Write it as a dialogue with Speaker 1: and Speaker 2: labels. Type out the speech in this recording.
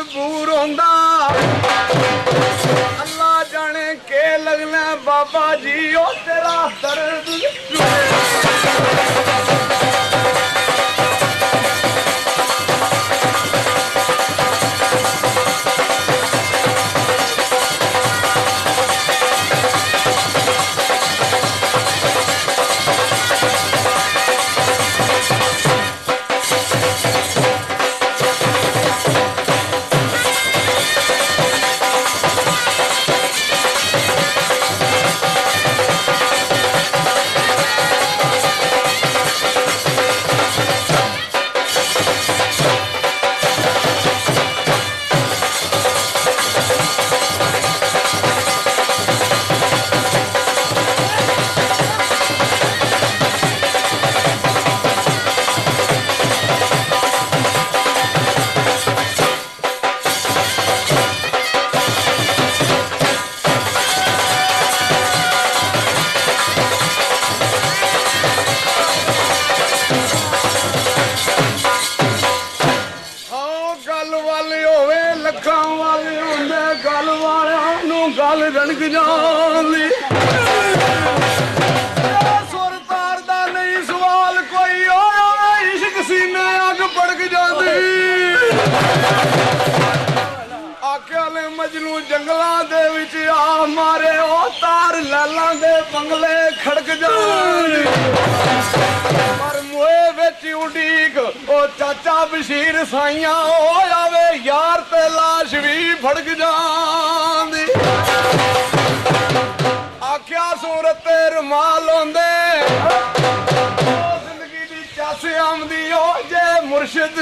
Speaker 1: मजबूर होंदा अल्लाह जाने के लगना बाबा जी ओ तेरा दर्द गल रनक जानी सुर तार दा नहीं सवाल कोई इश्क सीने अग भड़क जाती आख्या ने मजनू जंगलों दे विच आ मारे ओ तार लैलां दे बंगले खड़क जानी पर मुए विच उडीक ओ चाचा बशीर साइयां हो जावे यार ते लाश भी फड़क जांदी आख्या सूरत ते रुमाल होंदे जिंदगी दी चास आमदी हो जे मुर्शिद